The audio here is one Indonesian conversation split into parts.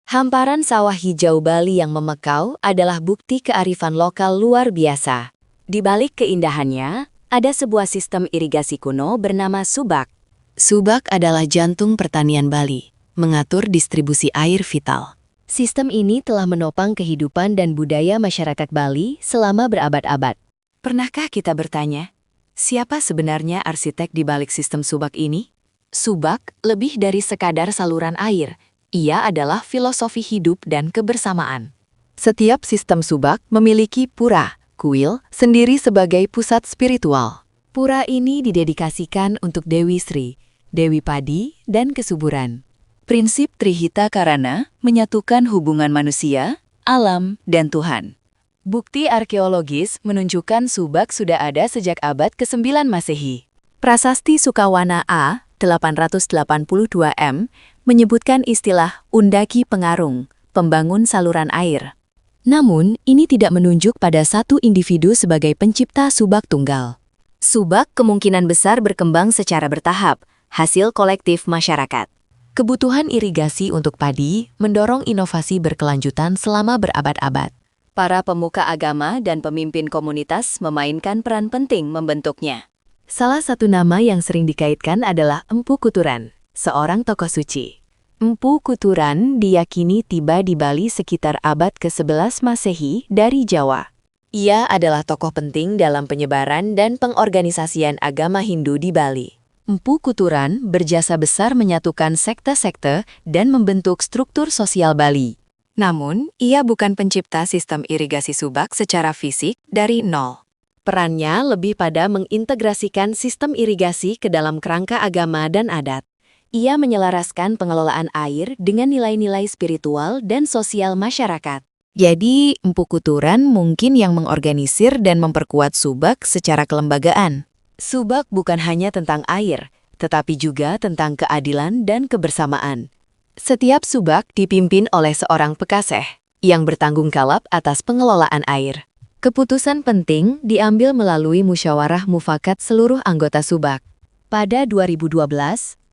Hamparan sawah hijau Bali yang memekau adalah bukti kearifan lokal luar biasa. Di balik keindahannya, ada sebuah sistem irigasi kuno bernama Subak. Subak adalah jantung pertanian Bali, mengatur distribusi air vital. Sistem ini telah menopang kehidupan dan budaya masyarakat Bali selama berabad-abad. Pernahkah kita bertanya, siapa sebenarnya arsitek di balik sistem Subak ini? Subak lebih dari sekadar saluran air. Ia adalah filosofi hidup dan kebersamaan. Setiap sistem Subak memiliki pura, kuil, sendiri sebagai pusat spiritual. Pura ini didedikasikan untuk Dewi Sri, Dewi Padi, dan kesuburan. Prinsip Trihita Karana menyatukan hubungan manusia, alam, dan Tuhan. Bukti arkeologis menunjukkan Subak sudah ada sejak abad ke-9 Masehi. Prasasti Sukawana A. 882 M menyebutkan istilah undaki pengarung, pembangun saluran air. Namun, ini tidak menunjuk pada satu individu sebagai pencipta Subak tunggal. Subak kemungkinan besar berkembang secara bertahap, hasil kolektif masyarakat. Kebutuhan irigasi untuk padi mendorong inovasi berkelanjutan selama berabad-abad. Para pemuka agama dan pemimpin komunitas memainkan peran penting membentuknya. Salah satu nama yang sering dikaitkan adalah Empu Kuturan, seorang tokoh suci. Empu Kuturan diyakini tiba di Bali sekitar abad ke-11 Masehi dari Jawa. Ia adalah tokoh penting dalam penyebaran dan pengorganisasian agama Hindu di Bali. Empu Kuturan berjasa besar menyatukan sekte-sekte dan membentuk struktur sosial Bali. Namun, ia bukan pencipta sistem irigasi Subak secara fisik dari nol. Perannya lebih pada mengintegrasikan sistem irigasi ke dalam kerangka agama dan adat. Ia menyelaraskan pengelolaan air dengan nilai-nilai spiritual dan sosial masyarakat. Jadi, Empu Kuturan mungkin yang mengorganisir dan memperkuat Subak secara kelembagaan. Subak bukan hanya tentang air, tetapi juga tentang keadilan dan kebersamaan. Setiap Subak dipimpin oleh seorang pekaseh yang bertanggung jawab atas pengelolaan air. Keputusan penting diambil melalui musyawarah mufakat seluruh anggota Subak. Pada 2012,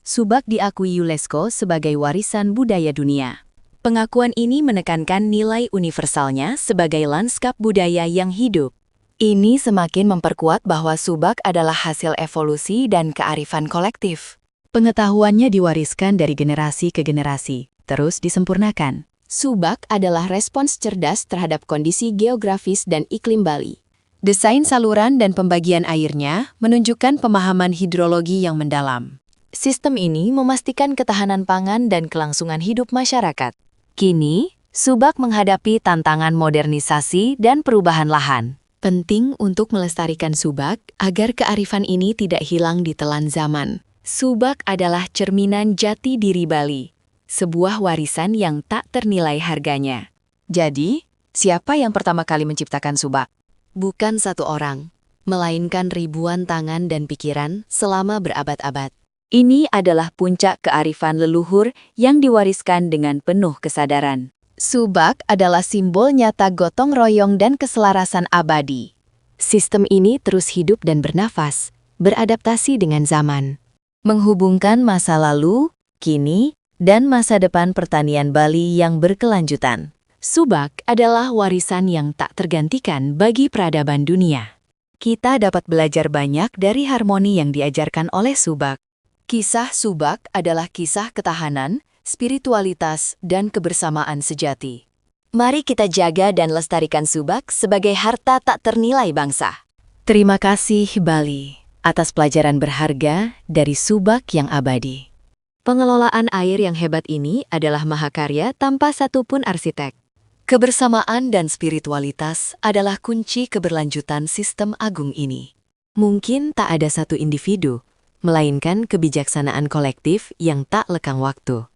Subak diakui UNESCO sebagai warisan budaya dunia. Pengakuan ini menekankan nilai universalnya sebagai lanskap budaya yang hidup. Ini semakin memperkuat bahwa Subak adalah hasil evolusi dan kearifan kolektif. Pengetahuannya diwariskan dari generasi ke generasi, terus disempurnakan. Subak adalah respons cerdas terhadap kondisi geografis dan iklim Bali. Desain saluran dan pembagian airnya menunjukkan pemahaman hidrologi yang mendalam. Sistem ini memastikan ketahanan pangan dan kelangsungan hidup masyarakat. Kini, Subak menghadapi tantangan modernisasi dan perubahan lahan. Penting untuk melestarikan Subak agar kearifan ini tidak hilang di telan zaman. Subak adalah cerminan jati diri Bali. Sebuah warisan yang tak ternilai harganya. Jadi, siapa yang pertama kali menciptakan Subak? Bukan satu orang, melainkan ribuan tangan dan pikiran selama berabad-abad. Ini adalah puncak kearifan leluhur yang diwariskan dengan penuh kesadaran. Subak adalah simbol nyata gotong royong dan keselarasan abadi. Sistem ini terus hidup dan bernafas, beradaptasi dengan zaman. Menghubungkan masa lalu, kini, dan masa depan pertanian Bali yang berkelanjutan. Subak adalah warisan yang tak tergantikan bagi peradaban dunia. Kita dapat belajar banyak dari harmoni yang diajarkan oleh Subak. Kisah Subak adalah kisah ketahanan, spiritualitas, dan kebersamaan sejati. Mari kita jaga dan lestarikan Subak sebagai harta tak ternilai bangsa. Terima kasih Bali atas pelajaran berharga dari Subak yang abadi. Pengelolaan air yang hebat ini adalah mahakarya tanpa satupun arsitek. Kebersamaan dan spiritualitas adalah kunci keberlanjutan sistem agung ini. Mungkin tak ada satu individu, melainkan kebijaksanaan kolektif yang tak lekang waktu.